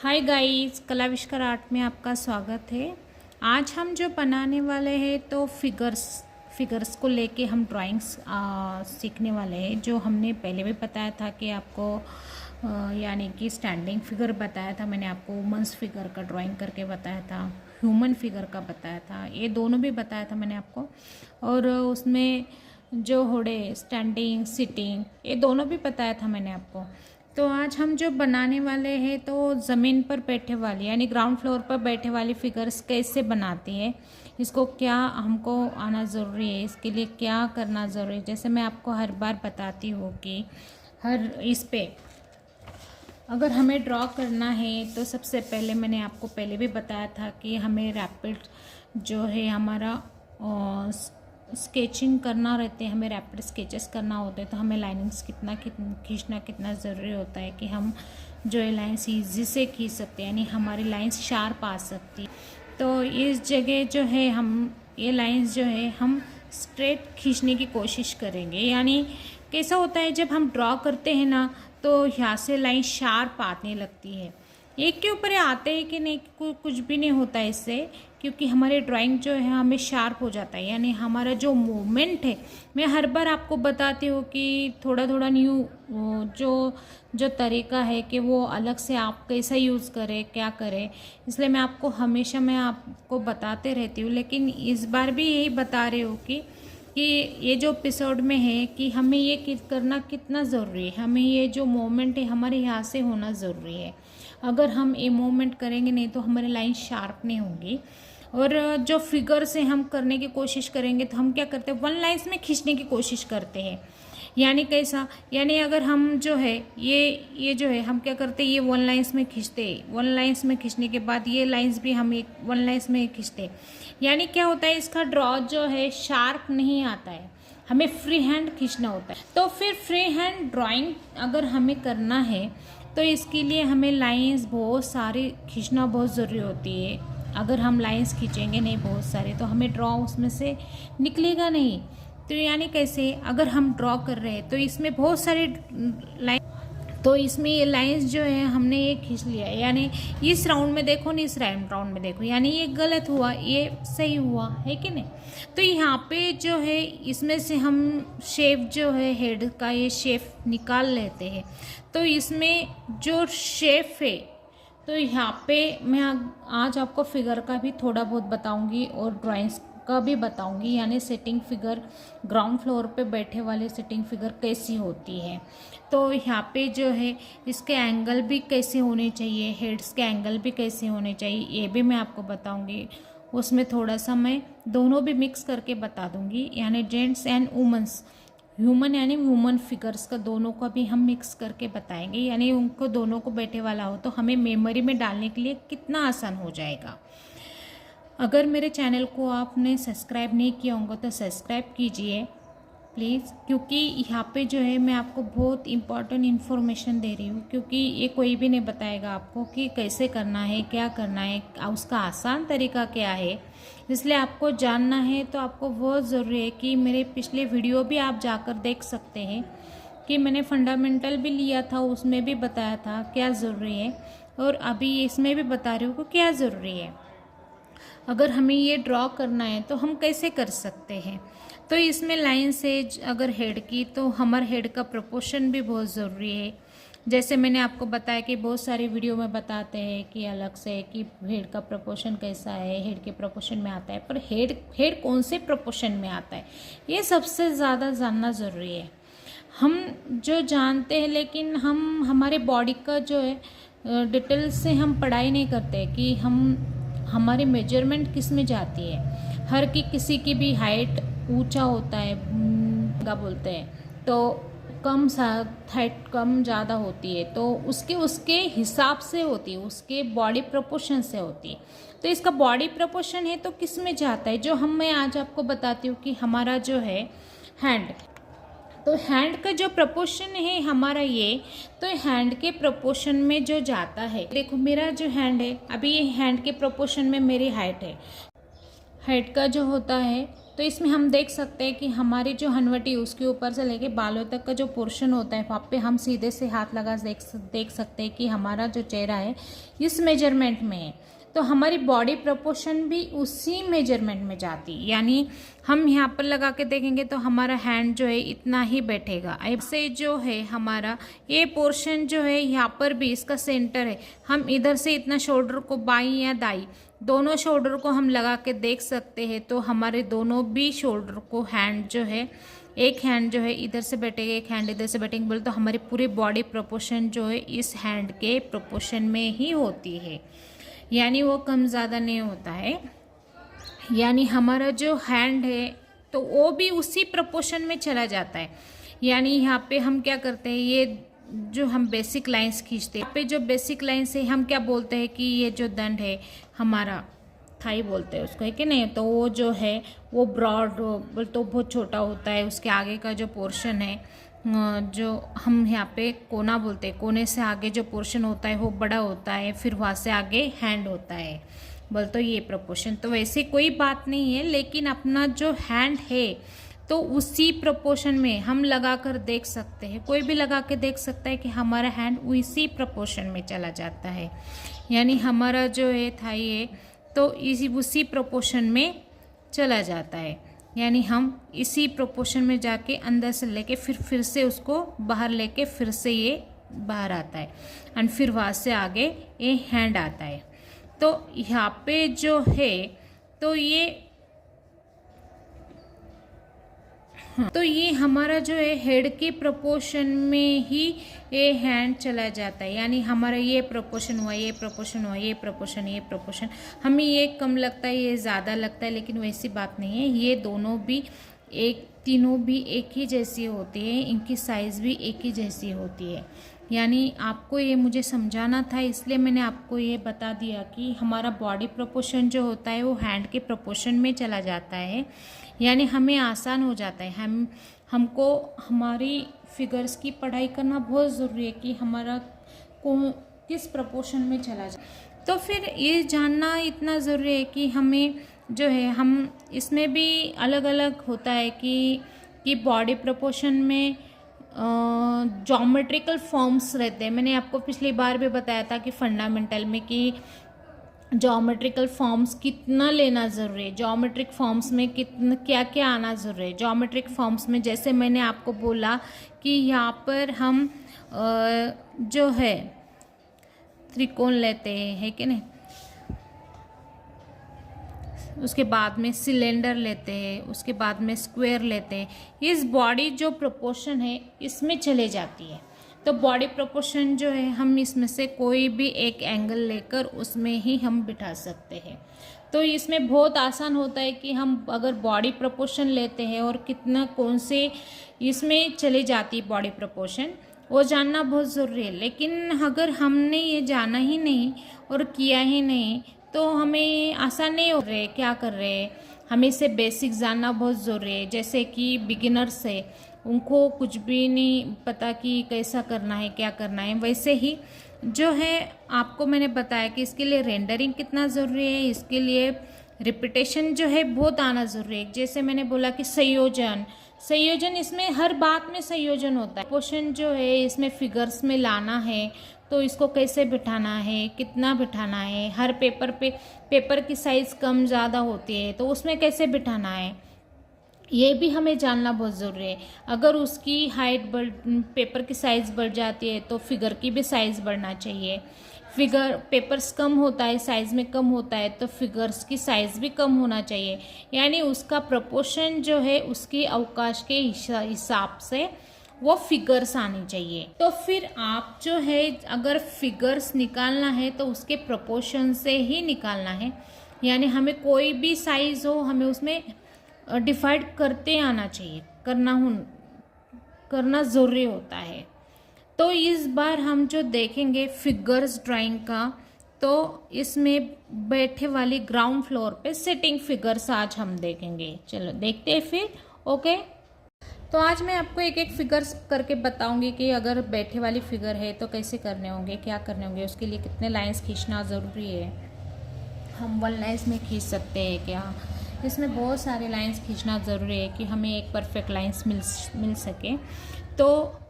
Hi guys, कलाविष्कार art में आपका स्वागत है। आज हम जो बनाने वाले हैं तो फिगर्स को लेके हम ड्राइंग्स सीखने वाले हैं। जो हमने पहले भी बताया था कि आपको यानी कि स्टैंडिंग फिगर बताया था, मैंने आपको वुमेंस फिगर का ड्राइंग करके बताया था, ह्यूमन फिगर का बताया था, ये दोनों भी बताया था मैंने आपको। और उसमें जो होड़े स्टैंडिंग सिटिंग ये दोनों भी बताया था मैंने आपको। तो आज हम जो बनाने वाले हैं तो ज़मीन पर बैठे वाली यानी ग्राउंड फ्लोर पर बैठे वाली फिगर्स कैसे बनाती है, इसको क्या हमको आना ज़रूरी है, इसके लिए क्या करना ज़रूरी है। जैसे मैं आपको हर बार बताती हूँ कि हर इस पे अगर हमें ड्रॉ करना है तो सबसे पहले मैंने आपको पहले भी बताया था कि हमें रैपिड जो है हमारा स्केचिंग करना रहते हैं, हमें रैपिड स्केचेस करना होते हैं। तो हमें लाइनिंग्स खींचना कितना ज़रूरी होता है कि हम जो है लाइन्स ईजी से खींच सकते हैं, यानी हमारी लाइन्स शार्प आ सकती। तो इस जगह जो है हम ये लाइन्स जो है हम स्ट्रेट खींचने की कोशिश करेंगे। यानी कैसा होता है जब हम ड्रॉ करते हैं ना तो यहाँ से लाइन शार्प आने लगती है। एक के ऊपर आते हैं कि नहीं कुछ भी नहीं होता है इससे, क्योंकि हमारी ड्राइंग जो है हमें शार्प हो जाता है। यानी हमारा जो मूवमेंट है, मैं हर बार आपको बताती हूँ कि थोड़ा थोड़ा न्यू जो तरीका है कि वो अलग से आप कैसा यूज़ करें क्या करें, इसलिए मैं आपको बताते रहती हूँ। लेकिन इस बार भी यही बता रही हूँ कि ये जो एपिसोड में है कि हमें ये करना कितना ज़रूरी है, हमें ये जो मोमेंट है हमारे यहाँ से होना ज़रूरी है। अगर हम ये मूवमेंट करेंगे नहीं तो हमारी लाइन शार्प नहीं होगी। और जो फिगर से हम करने की कोशिश करेंगे तो हम क्या करते हैं, वन लाइन्स में खींचने की कोशिश करते हैं। यानी कैसा, यानी अगर हम जो है ये जो है हम क्या करते हैं, ये वन लाइन्स में खींचते हैं, वन लाइन्स में खींचने के बाद ये लाइन्स भी हम एक वन लाइन्स में खींचते हैं। यानी क्या होता है, इसका ड्रॉ जो है शार्प नहीं आता है, हमें फ्री हैंड खींचना होता है। तो फिर फ्री हैंड ड्राइंग अगर हमें करना है तो इसके लिए हमें लाइंस बहुत सारी खींचना बहुत ज़रूरी होती है। अगर हम लाइंस खींचेंगे नहीं बहुत सारे तो हमें ड्रॉ उसमें से निकलेगा नहीं। तो यानी कैसे, अगर हम ड्रॉ कर रहे हैं तो इसमें बहुत सारे लाइन, तो इसमें ये लाइंस जो है हमने ये खींच लिया, यानी इस राउंड में देखो नहीं इस राउंड में देखो, यानी ये गलत हुआ ये सही हुआ है कि नहीं। तो यहाँ पे जो है इसमें से हम शेप जो है हेड का ये शेप निकाल लेते हैं। तो इसमें जो शेप है तो यहाँ पे मैं आज आपको फिगर का भी थोड़ा बहुत बताऊंगी और ड्राइंग्स का भी बताऊंगी, यानी सेटिंग फिगर ग्राउंड फ्लोर पे बैठे वाले सेटिंग फिगर कैसी होती है। तो यहाँ पे जो है इसके एंगल भी कैसे होने चाहिए, हेड्स के एंगल भी कैसे होने चाहिए, ये भी मैं आपको बताऊंगी। उसमें थोड़ा सा मैं दोनों भी मिक्स करके बता दूंगी, यानी जेंट्स एंड वुमेंस, ह्यूमन यानी वुमन फिगर्स का दोनों का भी हम मिक्स करके बताएंगे। यानी उनको दोनों को बैठे वाला हो तो हमें मेमोरी में डालने के लिए कितना आसान हो जाएगा। अगर मेरे चैनल को आपने सब्सक्राइब नहीं किया होगा तो सब्सक्राइब कीजिए प्लीज़, क्योंकि यहाँ पे जो है मैं आपको बहुत इम्पॉर्टेंट इन्फॉर्मेशन दे रही हूँ। क्योंकि ये कोई भी नहीं बताएगा आपको कि कैसे करना है क्या करना है, उसका आसान तरीका क्या है। इसलिए आपको जानना है तो आपको बहुत ज़रूरी है कि मेरे पिछले वीडियो भी आप जाकर देख सकते हैं कि मैंने फंडामेंटल भी लिया था, उसमें भी बताया था क्या ज़रूरी है, और अभी इसमें भी बता रही हूँ कि क्या ज़रूरी है। अगर हमें ये ड्रॉ करना है तो हम कैसे कर सकते हैं। तो इसमें लाइन से अगर हेड की तो हमारे हेड का प्रोपोर्शन भी बहुत ज़रूरी है। जैसे मैंने आपको बताया कि बहुत सारी वीडियो में बताते हैं कि अलग से कि हेड का प्रोपोर्शन कैसा है, हेड के प्रोपोर्शन में आता है, पर हेड कौन से प्रोपोर्शन में आता है ये सबसे ज़्यादा जानना ज़रूरी है। हम जो जानते हैं लेकिन हम हमारे बॉडी का जो है डिटेल से हम पढ़ाई नहीं करते कि हमारी मेजरमेंट किस में जाती है। हर किसी की भी हाइट ऊंचा होता है, क्या बोलते हैं, तो हाइट कम ज़्यादा होती है, तो उसके हिसाब से होती है, उसके बॉडी प्रोपोर्शन से होती है। तो इसका बॉडी प्रोपोर्शन है तो किस में जाता है, जो मैं आज आपको बताती हूँ कि हमारा जो है हैंड, तो हैंड का जो प्रोपोर्शन है हमारा ये, तो हैंड के प्रोपोर्शन में जो जाता है, देखो मेरा जो हैंड है अभी ये हैंड के प्रोपोर्शन में मेरी हाइट है, हेड का जो होता है, तो इसमें हम देख सकते हैं कि हमारी जो हनवटी उसके ऊपर से लेके बालों तक का जो पोर्शन होता है वहाँ पे हम सीधे से हाथ लगा देख सकते हैं कि हमारा जो चेहरा है इस मेजरमेंट में है। तो हमारी बॉडी प्रपोर्शन भी उसी मेजरमेंट में जाती है, यानी हम यहाँ पर लगा के देखेंगे तो हमारा हैंड जो है इतना ही बैठेगा। ऐसे जो है हमारा ये पोर्शन जो है यहाँ पर भी इसका सेंटर है, हम इधर से इतना शोल्डर को बाईं या दाईं दोनों शोल्डर को हम लगा के देख सकते हैं। तो हमारे दोनों भी शोल्डर को हैंड जो है, एक हैंड जो है इधर से बैठेगा, एक हैंड इधर से बैठेंगे बोले तो हमारी पूरी बॉडी प्रपोर्शन जो है इस हैंड के प्रपोर्शन में ही होती है, यानी वो कम ज़्यादा नहीं होता है। यानी हमारा जो हैंड है तो वो भी उसी प्रपोर्शन में चला जाता है। यानी यहाँ पे हम क्या करते हैं, ये जो हम बेसिक लाइंस खींचते हैं, यहाँ पे जो बेसिक लाइंस है हम क्या बोलते हैं कि ये जो दंड है हमारा थाई बोलते हैं उसको, है कि नहीं। तो वो जो है वो ब्रॉड तो बहुत छोटा होता है, उसके आगे का जो पोर्शन है जो हम यहाँ पे कोना बोलते हैं, कोने से आगे जो पोर्शन होता है वो बड़ा होता है, फिर वहाँ से आगे हैंड होता है बोल तो ये प्रपोर्शन। तो वैसे कोई बात नहीं है, लेकिन अपना जो हैंड है तो उसी प्रपोर्शन में हम लगा कर देख सकते हैं, कोई भी लगा के देख सकता है कि हमारा हैंड उसी प्रपोर्शन में चला जाता है। यानी हमारा जो है थाई है तो इसी उसी प्रपोर्शन में चला जाता है, यानी हम इसी प्रोपोर्शन में जाके अंदर से लेके फिर से उसको बाहर लेके फिर से ये बाहर आता है एंड फिर वहाँ से आगे ये हैंड आता है। तो यहाँ पे जो है तो ये हमारा जो है हेड के प्रोपोर्शन में ही ये हैंड चला जाता है, यानी हमारा ये प्रोपोर्शन हुआ, ये प्रोपोर्शन हुआ, ये प्रोपोर्शन हमें ये कम लगता है, ये ज़्यादा लगता है, लेकिन वैसी बात नहीं है। ये दोनों भी तीनों भी एक ही जैसी होती है, इनकी साइज़ भी एक ही जैसी होती है। यानी आपको ये मुझे समझाना था, इसलिए मैंने आपको ये बता दिया कि हमारा बॉडी प्रोपोर्शन जो होता है वो हैंड के प्रोपोर्शन में चला जाता है, यानी हमें आसान हो जाता है। हमको हमारी फिगर्स की पढ़ाई करना बहुत ज़रूरी है कि हमारा किस प्रपोर्शन में चला जाए। तो फिर ये जानना इतना ज़रूरी है कि हमें जो है हम इसमें भी अलग अलग होता है कि बॉडी प्रोपोर्शन में ज्योमेट्रिकल फॉर्म्स रहते हैं। मैंने आपको पिछली बार भी बताया था कि फंडामेंटल में कि ज्योमेट्रिकल फॉर्म्स कितना लेना ज़रूरी है, ज्योमेट्रिक फॉर्म्स में कितना क्या क्या आना ज़रूरी है। ज्योमेट्रिक फॉर्म्स में जैसे मैंने आपको बोला कि यहाँ पर हम जो है त्रिकोण लेते हैं, है कि नहीं, उसके बाद में सिलेंडर लेते हैं, उसके बाद में स्क्वायर लेते हैं। इस बॉडी जो प्रोपोर्शन है इसमें चले जाती है। तो बॉडी प्रोपोर्शन जो है हम इसमें से कोई भी एक एंगल लेकर उसमें ही हम बिठा सकते हैं। तो इसमें बहुत आसान होता है कि हम अगर बॉडी प्रोपोर्शन लेते हैं और कितना कौन से इसमें चले जाती है बॉडी प्रोपोर्शन, वो जानना बहुत ज़रूरी है। लेकिन अगर हमने ये जाना ही नहीं और किया ही नहीं तो हमें आसान नहीं हो रहे, क्या कर रहे हैं, हमें इसे बेसिक जानना बहुत ज़रूरी है। जैसे कि बिगिनर्स है, उनको कुछ भी नहीं पता कि कैसा करना है, क्या करना है, वैसे ही जो है आपको मैंने बताया कि इसके लिए रेंडरिंग कितना ज़रूरी है, इसके लिए रिपीटेशन जो है बहुत आना ज़रूरी है। जैसे मैंने बोला कि संयोजन, इसमें हर बात में संयोजन होता है। क्वेश्चन जो है इसमें फिगर्स में लाना है तो इसको कैसे बिठाना है, कितना बिठाना है, हर पेपर की साइज़ कम ज़्यादा होती है तो उसमें कैसे बिठाना है, ये भी हमें जानना बहुत ज़रूरी है। अगर उसकी हाइट पेपर की साइज़ बढ़ जाती है तो फिगर की भी साइज़ बढ़ना चाहिए। पेपर्स कम होता है, साइज़ में कम होता है तो फिगर्स की साइज़ भी कम होना चाहिए। यानी उसका प्रोपोर्शन जो है उसकी अवकाश के हिसाब से वो फिगर्स आनी चाहिए। तो फिर आप जो है अगर फिगर्स निकालना है तो उसके प्रोपोर्शन से ही निकालना है। यानी हमें कोई भी साइज़ हो हमें उसमें डिवाइड करते आना चाहिए, करना ज़रूरी होता है। तो इस बार हम जो देखेंगे फिगर्स ड्राइंग का, तो इसमें बैठे वाली ग्राउंड फ्लोर पे सिटिंग फिगर्स आज हम देखेंगे। चलो देखते हैं फिर। ओके, तो आज मैं आपको एक एक फिगर्स करके बताऊंगी कि अगर बैठे वाली फिगर है तो कैसे करने होंगे, क्या करने होंगे, उसके लिए कितने लाइंस खींचना ज़रूरी है, हम 1 लाइन्स में खींच सकते हैं क्या, इसमें बहुत सारे लाइंस खींचना ज़रूरी है कि हमें एक परफेक्ट लाइंस मिल सके। तो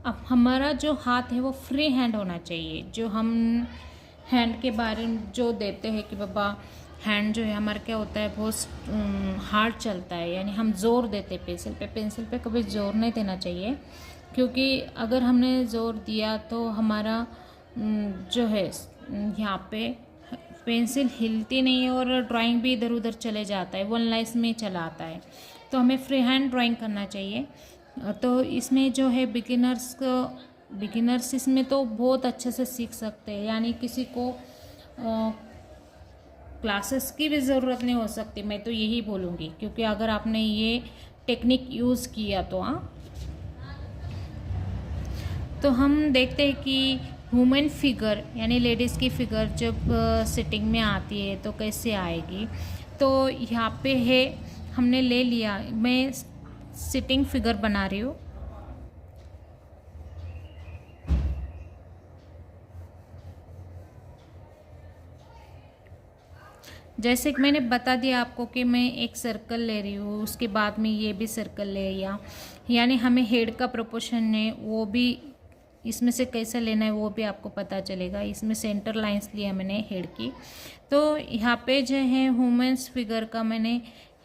अब हमारा जो हाथ है वो फ्री हैंड होना चाहिए। जो हम हैंड के बारे में जो देते हैं कि बाबा हैंड जो है हमारा क्या होता है बहुत हार्ड चलता है, यानी हम ज़ोर देते पेंसिल पे कभी ज़ोर नहीं देना चाहिए, क्योंकि अगर हमने ज़ोर दिया तो हमारा जो है यहाँ पे पेंसिल हिलती नहीं है और ड्राइंग भी इधर उधर चले जाता है, वन लाइन में चला आता है। तो हमें फ्री हैंड ड्राइंग करना चाहिए। तो इसमें जो है बिगिनर्स इसमें तो बहुत अच्छे से सीख सकते हैं, यानी किसी को क्लासेस की भी ज़रूरत नहीं हो सकती, मैं तो यही बोलूँगी, क्योंकि अगर आपने ये टेक्निक यूज़ किया तो तो हम देखते हैं कि ह्यूमन फिगर यानी लेडीज़ की फिगर जब सिटिंग में आती है तो कैसे आएगी। तो यहाँ पे है, हमने ले लिया, मैं सिटिंग फिगर बना रही हूँ। जैसे कि मैंने बता दिया आपको कि मैं एक सर्कल ले रही हूँ, उसके बाद में ये भी सर्कल ले लिया, यानी हमें हेड का प्रोपोर्शन है वो भी इसमें से कैसे लेना है वो भी आपको पता चलेगा। इसमें सेंटर लाइंस लिया मैंने हेड की। तो यहाँ पे जो है ह्यूमन्स फिगर का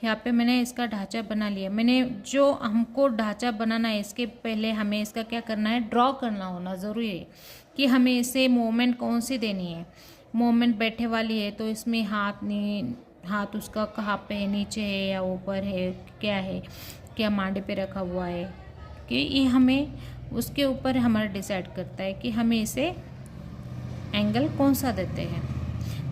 यहाँ पे मैंने इसका ढांचा बना लिया। मैंने जो हमको ढांचा बनाना है इसके पहले हमें इसका क्या करना है, ड्रॉ करना होना ज़रूरी है कि हमें इसे मूवमेंट कौन सी देनी है। मूवमेंट बैठे वाली है तो इसमें हाथ उसका कहाँ पे है, नीचे है या ऊपर है, क्या है, क्या मांडे पे रखा हुआ है, कि ये हमें उसके ऊपर हमारा डिसाइड करता है कि हमें इसे एंगल कौन सा देते हैं।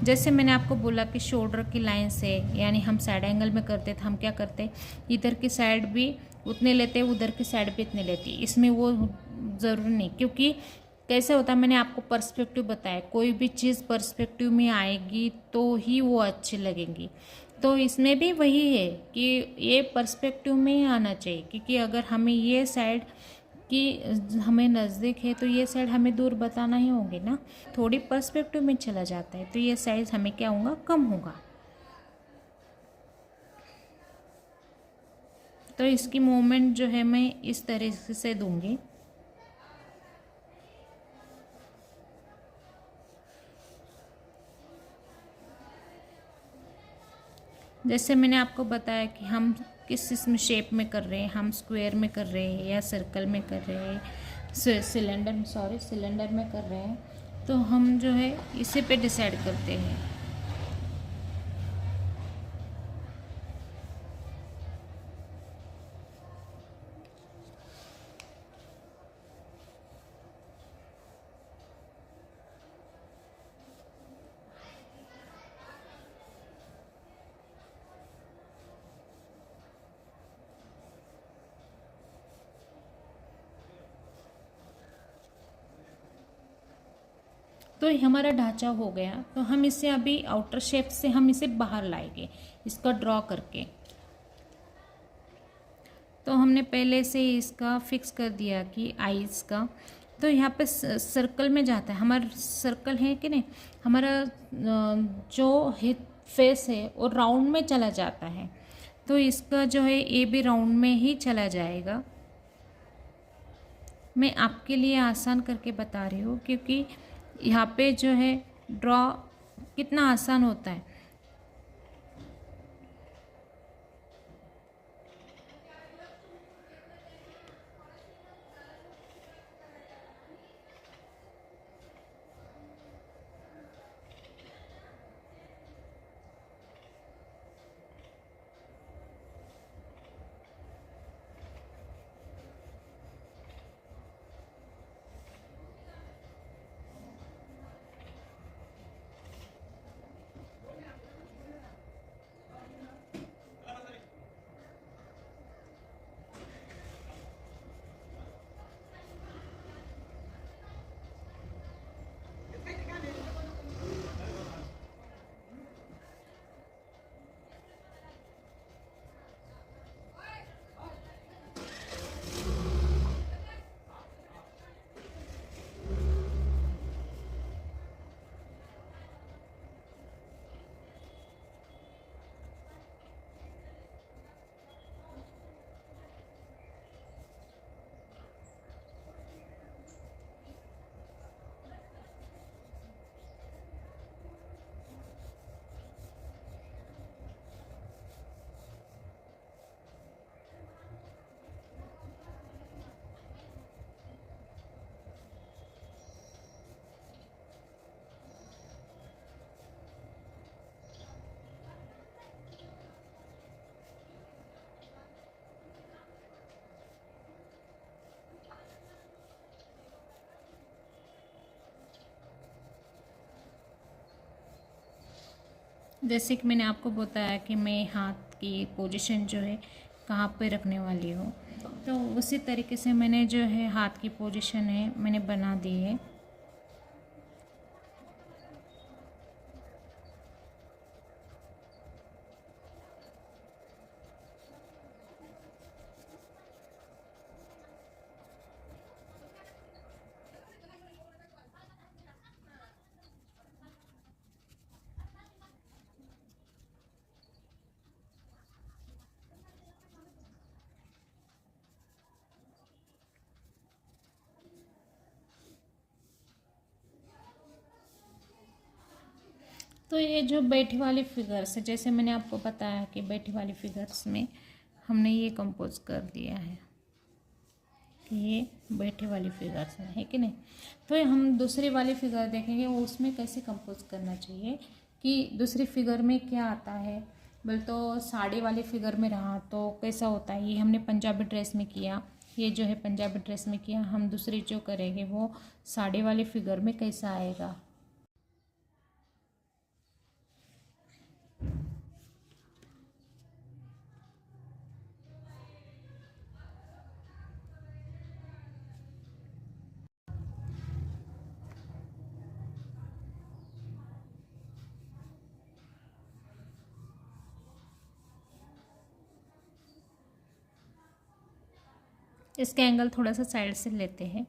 जैसे मैंने आपको बोला कि शोल्डर की लाइन से, यानी हम साइड एंगल में करते तो हम क्या करते, इधर की साइड भी उतने लेते, उधर की साइड भी इतने लेती। इसमें वो ज़रूरी नहीं, क्योंकि कैसे होता है मैंने आपको पर्सपेक्टिव बताया, कोई भी चीज़ पर्सपेक्टिव में आएगी तो ही वो अच्छी लगेंगी। तो इसमें भी वही है कि ये पर्सपेक्टिव में ही आना चाहिए, क्योंकि अगर हमें ये साइड कि हमें नज़दीक है तो ये साइड हमें दूर बताना ही होगी ना, थोड़ी पर्सपेक्टिव में चला जाता है तो ये साइज हमें क्या होगा, कम होगा। तो इसकी मूवमेंट जो है मैं इस तरीके से दूंगी। जैसे मैंने आपको बताया कि हम किस इसमें शेप में कर रहे हैं, हम स्क्वायर में कर रहे हैं या सर्कल में कर रहे हैं, सिलेंडर में कर रहे हैं, तो हम जो है इसी पे डिसाइड करते हैं। तो हमारा ढांचा हो गया, तो हम इसे अभी आउटर शेप से हम इसे बाहर लाएंगे इसका ड्रॉ करके। तो हमने पहले से इसका फिक्स कर दिया कि आईज का, तो यहाँ पे सर्कल में जाता है, हमारा सर्कल है कि नहीं, हमारा जो फेस है वो राउंड में चला जाता है, तो इसका जो है ये भी राउंड में ही चला जाएगा। मैं आपके लिए आसान करके बता रही हूँ, क्योंकि यहाँ पे जो है ड्रॉ कितना आसान होता है। जैसे कि मैंने आपको बताया कि मैं हाथ की पोजीशन जो है कहाँ पे रखने वाली हूँ, तो उसी तरीके से मैंने जो है हाथ की पोजीशन है मैंने बना दी है। तो ये जो बैठी वाली फिगर्स है, जैसे मैंने आपको बताया कि बैठी वाली फिगर्स में हमने ये कंपोज कर दिया है कि ये बैठी वाली फिगर्स है कि नहीं। तो ये हम दूसरी वाली फिगर देखेंगे वो उसमें कैसे कंपोज करना चाहिए कि दूसरी फिगर में क्या आता है। बोल तो साड़ी वाली फिगर में रहा तो कैसा होता है, ये हमने पंजाबी ड्रेस में किया, ये जो है पंजाबी ड्रेस में किया, हम दूसरी जो करेंगे वो साड़ी वाली फिगर में कैसा आएगा। इसके एंगल थोड़ा सा साइड से लेते हैं।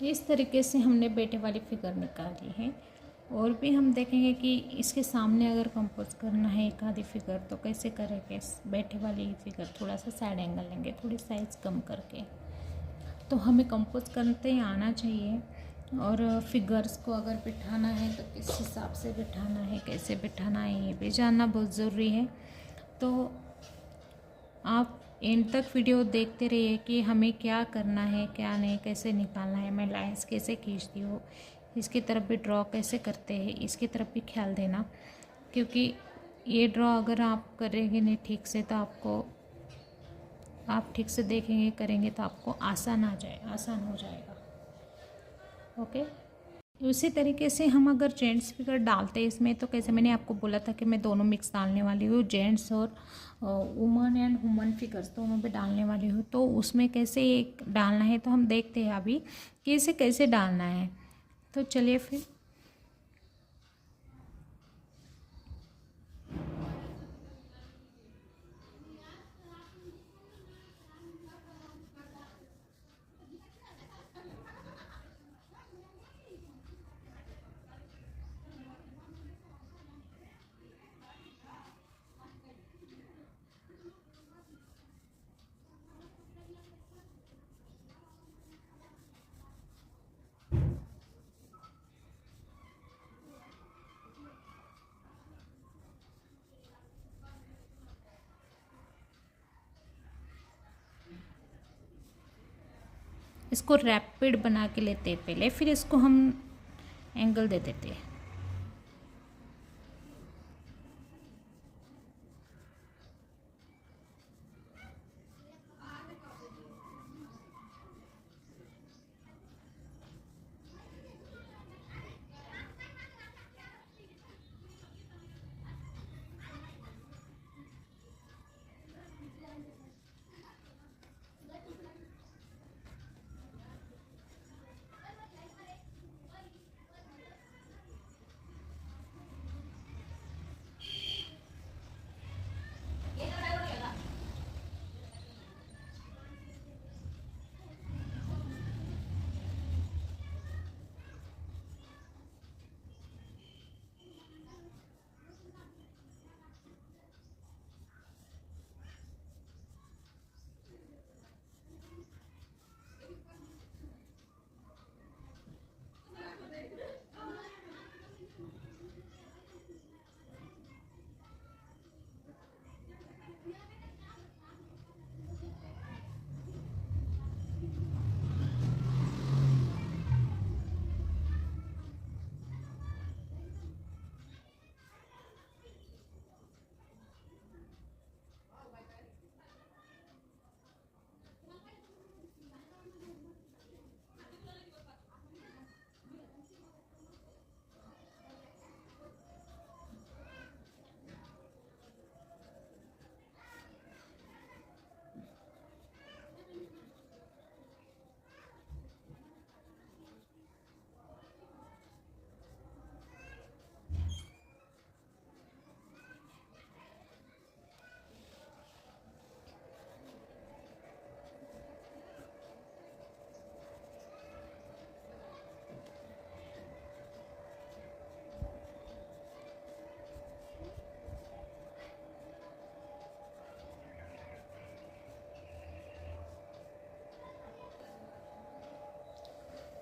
इस तरीके से हमने बेटे वाली फिगर निकाली है। और भी हम देखेंगे कि इसके सामने अगर कंपोज करना है एक आधी फिगर तो कैसे करेंगे। बैठे वाली फिगर थोड़ा सा साइड एंगल लेंगे, थोड़ी साइज़ कम करके, तो हमें कंपोज करते ही आना चाहिए। और फिगर्स को अगर बिठाना है तो किस हिसाब से बिठाना है, कैसे बिठाना है, ये भी जानना बहुत ज़रूरी है। तो आप एंड तक वीडियो देखते रहिए कि हमें क्या करना है, क्या नहीं, कैसे निकालना है, मैं लाइंस कैसे खींचती हूँ, इसकी तरफ भी ड्रॉ कैसे करते हैं, इसकी तरफ भी ख्याल देना। क्योंकि ये ड्रॉ अगर आप करेंगे नहीं ठीक से तो आप ठीक से देखेंगे करेंगे तो आपको आसान हो जाएगा। ओके, उसी तरीके से हम अगर जेंट्स फिगर डालते हैं इसमें तो कैसे, मैंने आपको बोला था कि मैं दोनों मिक्स डालने वाली हूँ, जेंट्स और वुमन एंड ह्यूमन फिगर्स दोनों पे डालने वाली हूँ। तो उसमें कैसे एक डालना है तो हम देखते हैं अभी कि इसे कैसे डालना है। तो चलिए फिर इसको रैपिड बना के लेते हैं पहले, फिर इसको हम एंगल दे देते हैं।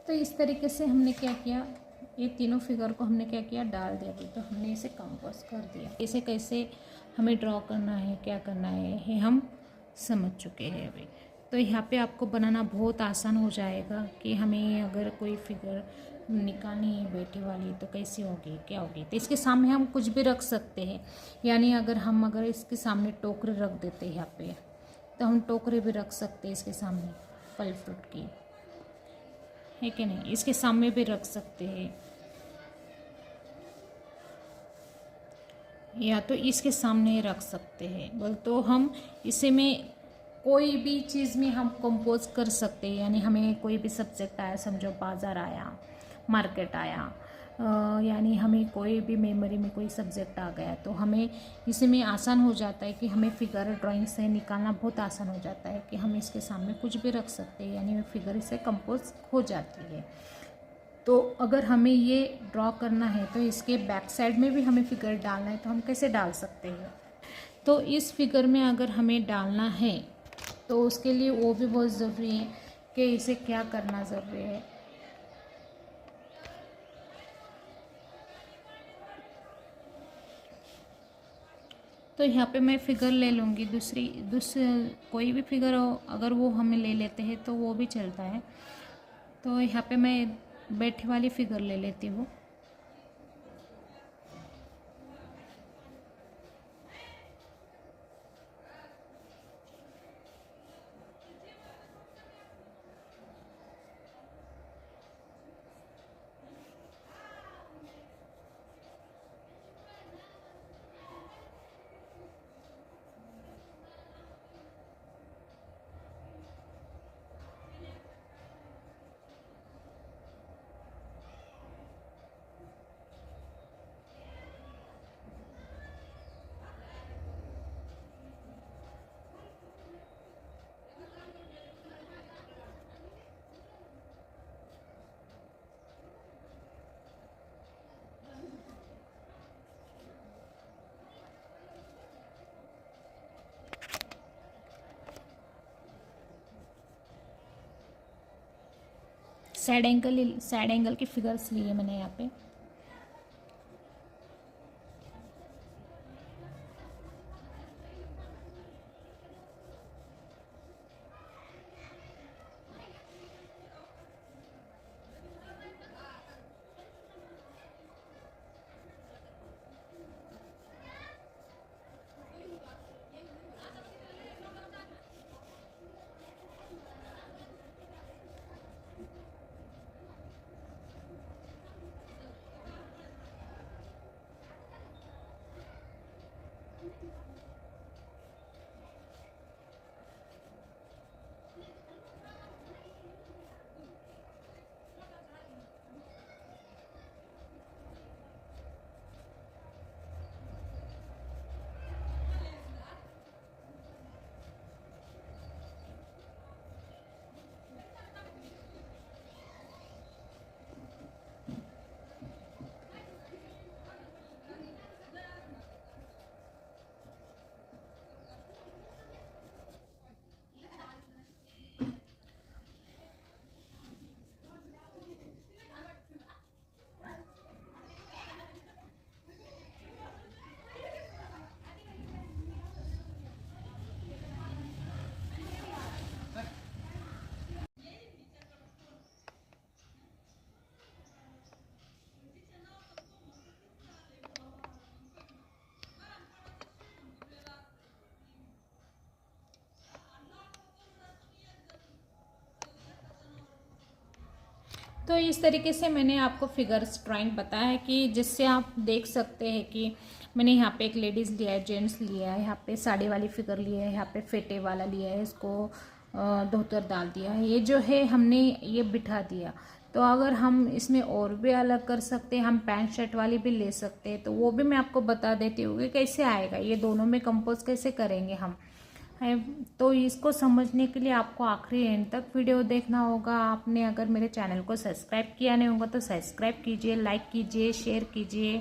तो इस तरीके से हमने क्या किया, ये तीनों फिगर को हमने क्या किया, डाल दिया। अभी तो हमने इसे कंपोज कर दिया। इसे कैसे हमें ड्रॉ करना है, क्या करना है, ये हम समझ चुके हैं अभी। तो यहाँ पे आपको बनाना बहुत आसान हो जाएगा कि हमें अगर कोई फिगर निकालनी है बैठे वाली तो कैसे होगी, क्या होगी। तो इसके सामने हम कुछ भी रख सकते हैं, यानी अगर इसके सामने टोकरे रख देते हैं यहाँ पे, तो हम टोकरे भी रख सकते हैं इसके सामने फल फ्रूट की, है कि नहीं। इसके सामने भी रख सकते हैं, या तो इसके सामने रख सकते हैं। बोल तो हम इसे में कोई भी चीज़ में हम कंपोज कर सकते हैं। यानी हमें कोई भी सब्जेक्ट आया, समझो बाज़ार आया, मार्केट आया, यानी हमें कोई भी मेमोरी में कोई सब्जेक्ट आ गया तो हमें इसमें आसान हो जाता है कि हमें फिगर ड्राइंग से निकालना बहुत आसान हो जाता है कि हम इसके सामने कुछ भी रख सकते हैं, यानी फिगर इससे कंपोज हो जाती है। तो अगर हमें ये ड्रॉ करना है तो इसके बैक साइड में भी हमें फिगर डालना है, तो हम कैसे डाल सकते हैं। तो इस फिगर में अगर हमें डालना है तो उसके लिए वो भी बहुत ज़रूरी है कि इसे क्या करना ज़रूरी है। तो यहाँ पे मैं फ़िगर ले लूँगी, दूसरी कोई भी फिगर हो, अगर वो हमें ले लेते हैं तो वो भी चलता है। तो यहाँ पे मैं बैठे वाली फ़िगर ले लेती हूँ। साइड एंगल की फिगर्स लिए मैंने यहाँ पे। तो इस तरीके से मैंने आपको फिगर्स ड्राइंग बताया है कि जिससे आप देख सकते हैं कि मैंने यहाँ पे एक लेडीज़ लिया है, जेंट्स लिया है, यहाँ पे साड़ी वाली फिगर लिया है, यहाँ पे फेटे वाला लिया है, इसको धोतर डाल दिया है, ये जो है हमने ये बिठा दिया। तो अगर हम इसमें और भी अलग कर सकते हैं, हम पैंट शर्ट वाली भी ले सकते हैं, तो वो भी मैं आपको बता देती हूँ कि कैसे आएगा, ये दोनों में कंपोज कैसे करेंगे हम है। तो इसको समझने के लिए आपको आखिरी एंड तक वीडियो देखना होगा। आपने अगर मेरे चैनल को सब्सक्राइब किया नहीं होगा तो सब्सक्राइब कीजिए, लाइक कीजिए, शेयर कीजिए।